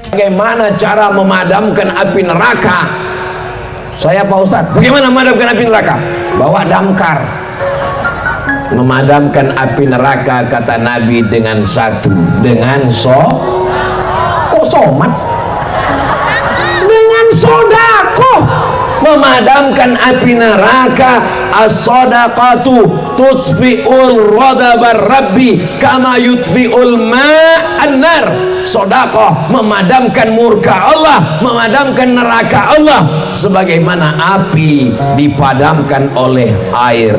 Bagaimana cara memadamkan api neraka? Saya Pak Ustadz, bagaimana memadamkan api neraka? Bawa damkar. Memadamkan api neraka kata Nabi dengan satu, dengan kok somat? Dengan sodakoh. Memadamkan api neraka. As-sadaqatu tutfi'ul ghadabar rabbi kama yutfi'ul ma'an nar. Sedekah memadamkan murka Allah, memadamkan neraka Allah, sebagaimana api dipadamkan oleh air.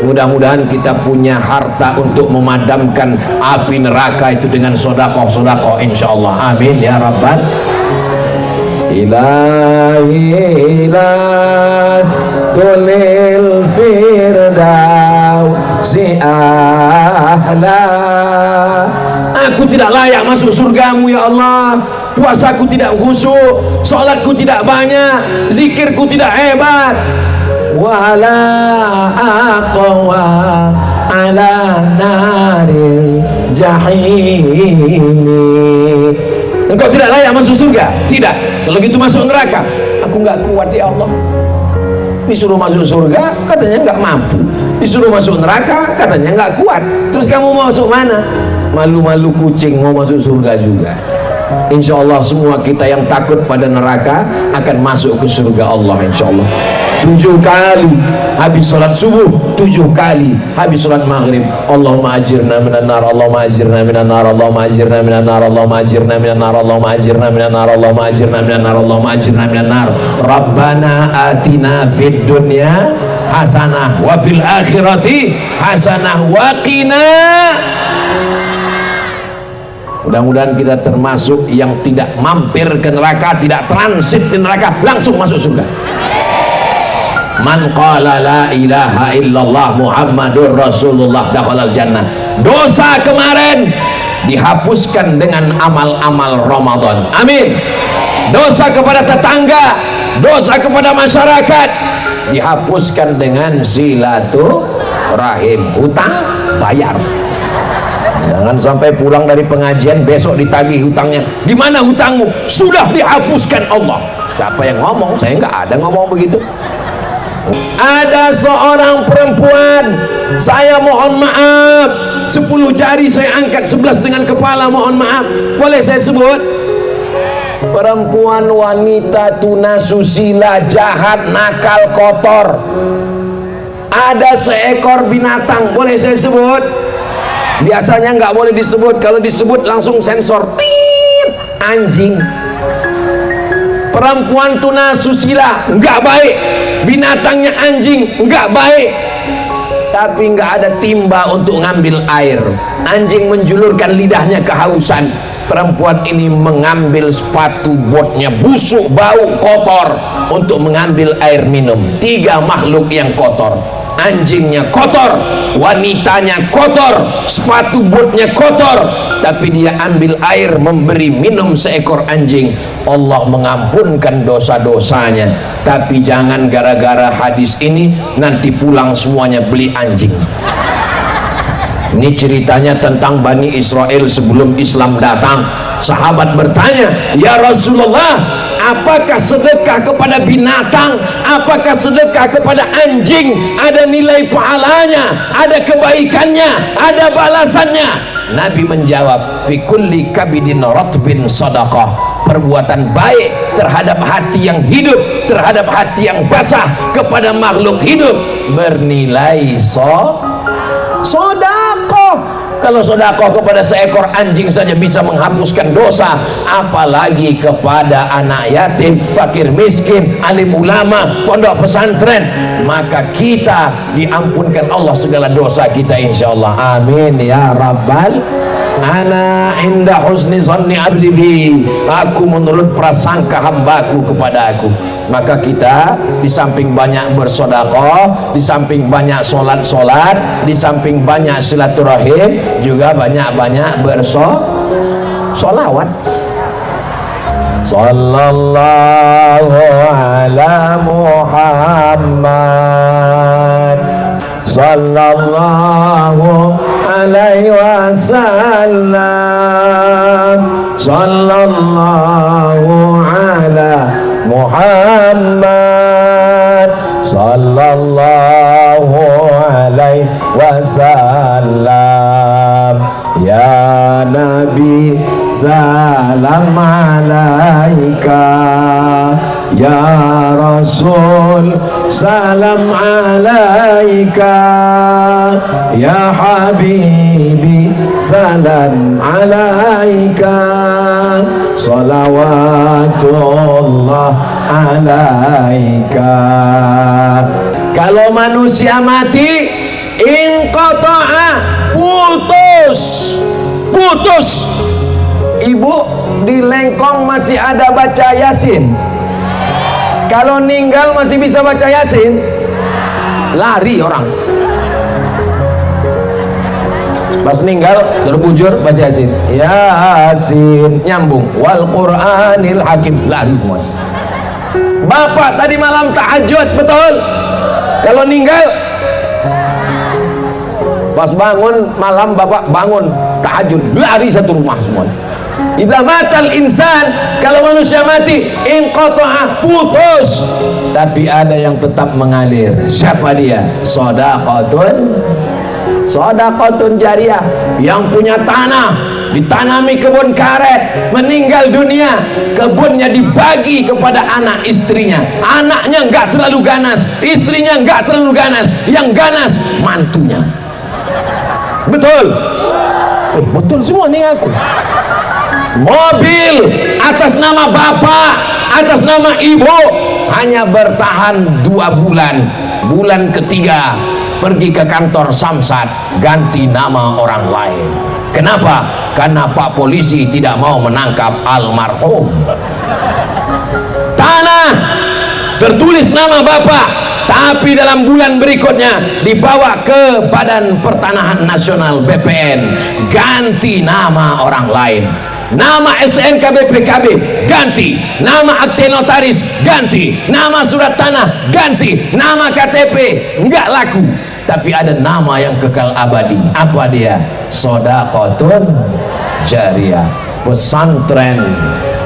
Mudah-mudahan kita punya harta untuk memadamkan api neraka itu dengan sedekah insyaallah. Amin ya rabbal ilahi las tulil firdausi ahla. Aku tidak layak masuk surgamu ya Allah. Puasaku tidak khusyuk, salatku tidak banyak, zikirku tidak hebat. Wala aqwa ala naril jahim. Engkau tidak layak masuk surga? Tidak. Kalau gitu masuk neraka. Aku nggak kuat ya Allah. Disuruh masuk surga katanya nggak mampu, disuruh masuk neraka katanya nggak kuat. Terus kamu mau masuk mana? Malu-malu kucing mau masuk surga juga. Insya Allah semua kita yang takut pada neraka akan masuk ke surga Allah insya Allah. 7 kali habis sholat subuh, 7 kali habis sholat maghrib. Allahumma ajirna minan nar, Allahumma ajirna minan nar, Allahumma ajirna minan nar, Allahumma ajirna minan nar, Allahumma ajirna minan nar, Allahumma ajirna minan nar, Allahumma ajirna minan nar. Rabbana atina fid dunya hasanah wa fil akhirati hasanah wa qina. Mudah-mudahan kita termasuk yang tidak mampir ke neraka, tidak transit di neraka, langsung masuk surga. Man qala la ilaha illallah Muhammadur Rasulullah dakhalal jannah. Dosa kemarin dihapuskan dengan amal-amal Ramadan. Amin. Dosa kepada tetangga, dosa kepada masyarakat dihapuskan dengan silaturahim. Hutang bayar. Jangan sampai pulang dari pengajian besok ditagih hutangnya. Di mana hutangmu? Sudah dihapuskan Allah. Siapa yang ngomong? Saya nggak ada ngomong begitu. Ada seorang perempuan, saya mohon maaf, 10 jari saya angkat, 11 dengan kepala, mohon maaf. Boleh saya sebut? Perempuan wanita tunasusila, jahat, nakal, kotor. Ada seekor binatang, boleh saya sebut? Biasanya nggak boleh disebut, kalau disebut langsung sensor. Tit, anjing. Perempuan tunasusila nggak baik, binatangnya anjing nggak baik, tapi nggak ada timba untuk ngambil air. Anjing menjulurkan lidahnya kehausan, perempuan ini mengambil sepatu botnya busuk, bau, kotor untuk mengambil air minum. 3 makhluk yang kotor. Anjingnya kotor, wanitanya kotor, sepatu botnya kotor, tapi dia ambil air memberi minum seekor anjing. Allah mengampunkan dosa-dosanya. Tapi jangan gara-gara hadis ini nanti pulang semuanya beli anjing. Ini ceritanya tentang Bani Israel sebelum Islam datang. Sahabat bertanya, ya Rasulullah, apakah sedekah kepada binatang, apakah sedekah kepada anjing ada nilai pahalanya, ada kebaikannya, ada balasannya? Nabi menjawab, fi kulli kabidin ratbin sadaqah. Perbuatan baik terhadap hati yang hidup, terhadap hati yang basah, kepada makhluk hidup bernilai sedekah. Kalau sedekah kepada seekor anjing saja bisa menghapuskan dosa, apalagi kepada anak yatim, fakir miskin, alim ulama, pondok pesantren. Maka kita diampunkan Allah segala dosa kita insyaallah. Amin ya rabbal. Ana inda husni zanni abdi bi. Aku menurut prasangka hambaku kepada aku. Maka kita di samping banyak bersedekah, di samping banyak solat-solat, di samping banyak silaturahim, juga banyak-banyak bersolawat. Sallallahu ala Muhammad, sallallahu alaihi wasallam, sallallahu Muhammad sallallahu alaihi wasallam. Ya Nabi salam alaika, ya Rasul salam alaika, ya Habibi salam alaika, salawatullah alaika. Kalau manusia mati, inqata'a, putus. Ibu di Lengkong masih ada baca Yasin. Kalau ninggal masih bisa baca Yasin? Lari orang. Pas ninggal terbujur baca Yasin. Yasin nyambung. Wal Qur'anil Hakim, lari semua. Bapak tadi malam tahajud, betul? Kalau ninggal, pas bangun malam bapak bangun tahajud, lari satu rumah semua. Idza matal insan, kalau manusia mati, inqata'a, putus. Tapi ada yang tetap mengalir. Siapa dia? Shadaqatun jariyah. Yang punya tanah, ditanami kebun karet, meninggal dunia, kebunnya dibagi kepada anak istrinya. Anaknya enggak terlalu ganas, istrinya enggak terlalu ganas, yang ganas mantunya. Betul? Betul semua nih aku. Mobil atas nama bapak, atas nama ibu, hanya bertahan 2 bulan. Bulan ketiga pergi ke kantor Samsat, ganti nama orang lain. Kenapa? Karena Pak Polisi tidak mau menangkap almarhum. Tanah tertulis nama bapak, tapi dalam bulan berikutnya dibawa ke Badan Pertanahan Nasional BPN, ganti nama orang lain. Nama STNK BPKB ganti, nama akte notaris ganti, nama surat tanah ganti, nama KTP enggak laku, tapi ada nama yang kekal abadi. Apa dia? Shadaqatun jariyah. Pesantren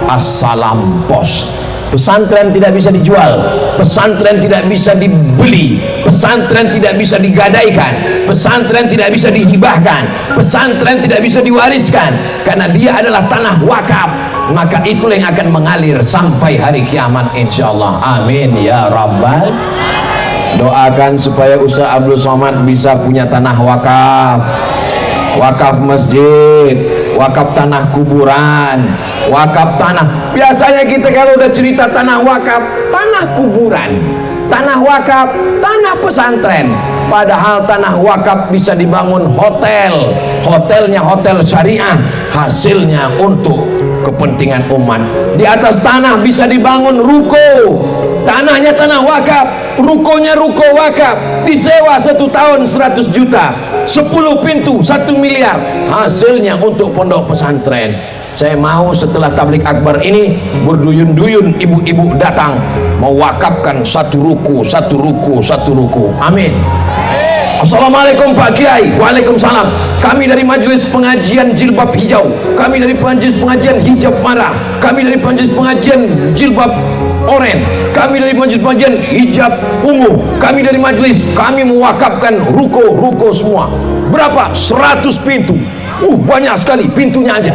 Assalam Pos. Pesantren tidak bisa dijual, pesantren tidak bisa dibeli, pesantren tidak bisa digadaikan, pesantren tidak bisa dihibahkan, pesantren tidak bisa diwariskan, karena dia adalah tanah wakaf. Maka itulah yang akan mengalir sampai hari kiamat insyaallah. Amin ya rabbal. Doakan supaya Ustaz Abdul Somad bisa punya tanah wakaf, wakaf masjid, wakaf tanah kuburan, wakaf tanah. Biasanya kita kalau udah cerita tanah wakaf, tanah kuburan, tanah wakaf, tanah pesantren. Padahal tanah wakaf bisa dibangun hotel, hotelnya hotel syariah, hasilnya untuk kepentingan umat. Di atas tanah bisa dibangun ruko, tanahnya tanah wakaf, rukonya ruko wakaf, disewa 1 tahun 100 juta, 10 pintu 1 miliar, hasilnya untuk pondok pesantren. Saya mau setelah tablik akbar ini berduyun-duyun ibu-ibu datang mewakafkan 1 ruku, 1 ruku, 1 ruku. Amin. Assalamualaikum Pak Kiai. Waalaikumsalam. Kami dari majelis pengajian jilbab hijau, kami dari majelis pengajian hijab merah, kami dari majelis pengajian jilbab oranye, kami dari majelis pengajian hijab ungu, kami dari majelis, kami mewakafkan ruko-ruko semua. Berapa? 100 pintu. Banyak sekali pintunya aja.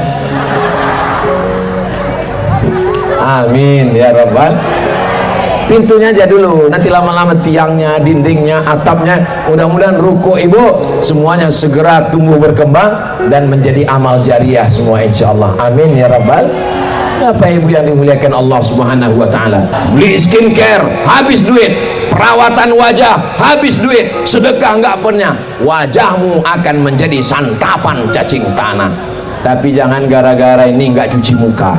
Amin ya rabbal. Pintunya aja dulu, nanti lama-lama tiangnya, dindingnya, atapnya. Mudah-mudahan ruko ibu semuanya segera tumbuh berkembang dan menjadi amal jariah semua insyaallah. Amin ya rabbal. Bapak ibu yang dimuliakan Allah subhanahu wa ta'ala, beli skincare habis duit, perawatan wajah habis duit, sedekah enggak pernah, wajahmu akan menjadi santapan cacing tanah. Tapi jangan gara-gara ini enggak cuci muka,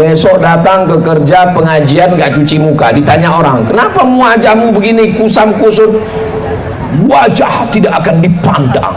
besok datang ke kerja pengajian enggak cuci muka, ditanya orang, kenapa wajahmu begini kusam kusut? Wajah tidak akan dipandang.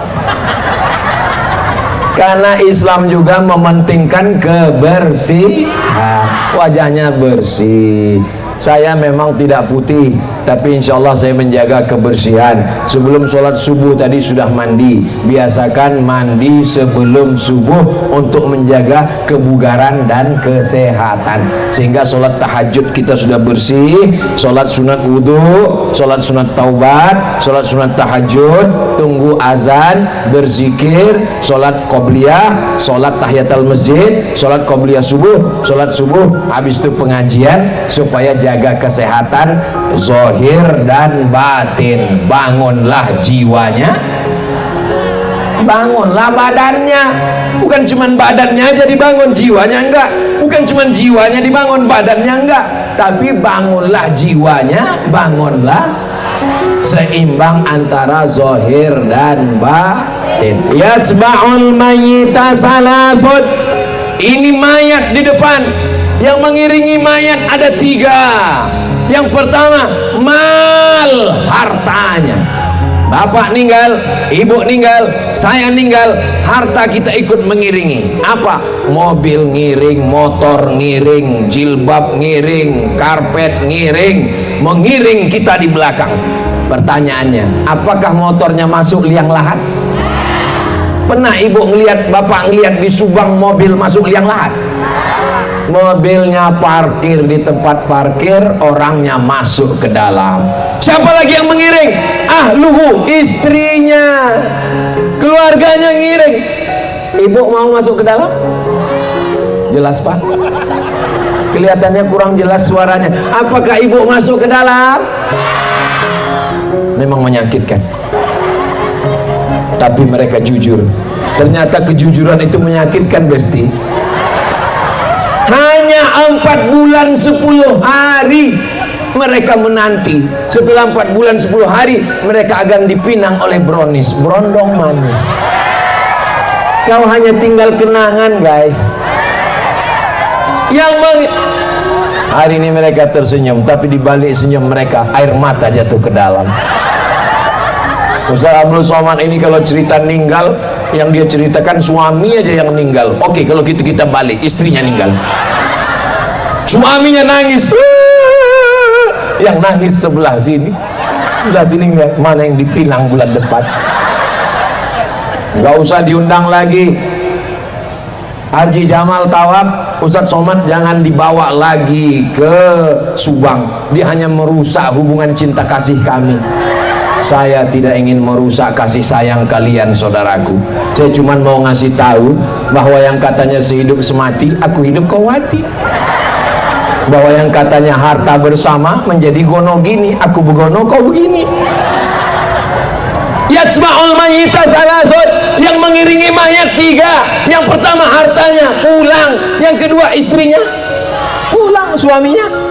Karena Islam juga mementingkan kebersihan, wajahnya bersih, Saya memang tidak putih, tapi insya Allah saya menjaga kebersihan. Sebelum sholat subuh tadi sudah mandi. Biasakan mandi sebelum subuh untuk menjaga kebugaran dan kesehatan, sehingga sholat tahajud kita sudah bersih. Sholat sunat wudhu, sholat sunat taubat, sholat sunat tahajud, tunggu azan, berzikir, sholat qobliyah, sholat tahiyatul masjid, sholat qobliyah subuh, sholat subuh, habis itu pengajian, supaya jaga kesehatan zahir dan batin. Bangunlah jiwanya, bangunlah badannya. Bukan cuma badannya aja dibangun, jiwanya enggak. Bukan cuma jiwanya dibangun, badannya enggak. Tapi bangunlah jiwanya, bangunlah seimbang antara zahir dan batin. Yatsba'ul mayyita salasun. Ini mayat di depan. Yang mengiringi mayat ada 3. Yang pertama, mal, hartanya. Bapak ninggal, ibu ninggal, saya ninggal, harta kita ikut mengiringi. Apa? Mobil ngiring, motor ngiring, jilbab ngiring, karpet ngiring, mengiring kita di belakang. Pertanyaannya, apakah motornya masuk liang lahat? Pernah ibu ngelihat, bapak ngelihat di Subang mobil masuk liang lahat? Mobilnya parkir di tempat parkir, orangnya masuk ke dalam. Siapa lagi yang mengiring? Ahluhu, istrinya, keluarganya ngiring. Ibu mau masuk ke dalam? Jelas pak? Kelihatannya kurang jelas suaranya. Apakah ibu masuk ke dalam? Memang menyakitkan, tapi mereka jujur. Ternyata kejujuran itu menyakitkan, Besti. Hanya 4 bulan 10 hari mereka menanti. Setelah 4 bulan 10 hari mereka akan dipinang oleh brownies, berondong manis. Kau hanya tinggal kenangan, guys. Hari ini mereka tersenyum, tapi di balik senyum mereka air mata jatuh ke dalam. Ustaz Abdul Somad ini kalau cerita ninggal, yang dia ceritakan suami aja yang meninggal. Oke, kalau gitu kita balik, istrinya meninggal. Suaminya nangis. Yang nangis sebelah sini. Sebelah sini enggak, mana yang dipinang bulan depan. Enggak usah diundang lagi. Haji Jamal tawaf, Ustaz Somad jangan dibawa lagi ke Subang. Dia hanya merusak hubungan cinta kasih kami. Saya tidak ingin merusak kasih sayang kalian, saudaraku. Saya cuma mau ngasih tahu bahwa yang katanya sehidup semati, aku hidup kau mati. Bahwa yang katanya harta bersama menjadi gono gini, aku begono kau begini. Yatsma'ul mayyita salasun. Yang mengiringi mayat 3. Yang pertama hartanya pulang, yang kedua istrinya pulang, suaminya.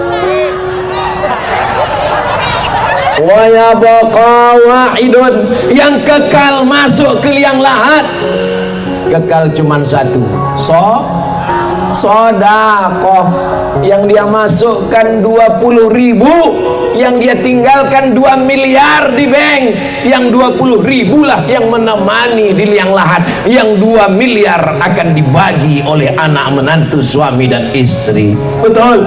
Wa yabqa wahidun, yang kekal masuk ke liang lahat. Kekal cuman 1, sodakoh. Yang dia masukkan 20.000, yang dia tinggalkan 2 miliar di bank. Yang 20.000 lah yang menemani di liang lahat. Yang 2 miliar akan dibagi oleh anak menantu, suami dan istri. Betul?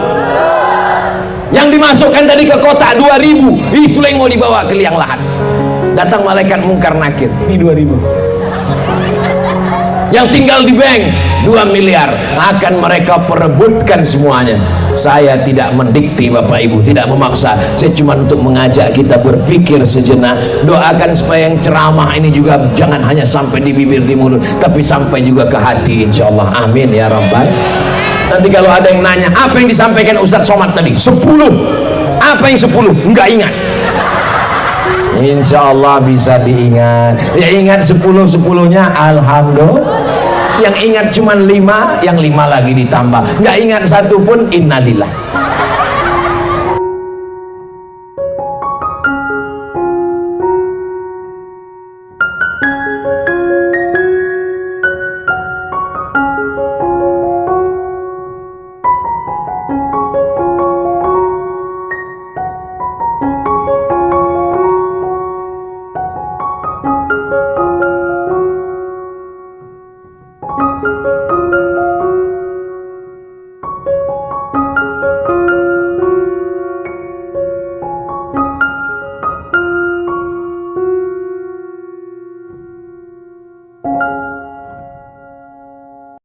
Yang dimasukkan tadi ke kotak 2.000, itulah yang mau dibawa ke liang lahat. Datang malaikat mungkar nakir, ini 2.000. Yang tinggal di bank 2 miliar akan mereka perebutkan semuanya. Saya tidak mendikti Bapak Ibu, tidak memaksa. Saya cuma untuk mengajak kita berpikir sejenak. Doakan supaya yang ceramah ini juga jangan hanya sampai di bibir, di mulut, tapi sampai juga ke hati, insyaallah. Amin ya rabbal. Nanti kalau ada yang nanya, apa yang disampaikan Ustaz Somad tadi? 10. Apa yang 10? Enggak ingat. Insya Allah bisa diingat. Ya ingat 10-10-nya, alhamdulillah. Yang ingat cuma 5, yang 5 lagi ditambah. Enggak ingat 1 pun, innalillah.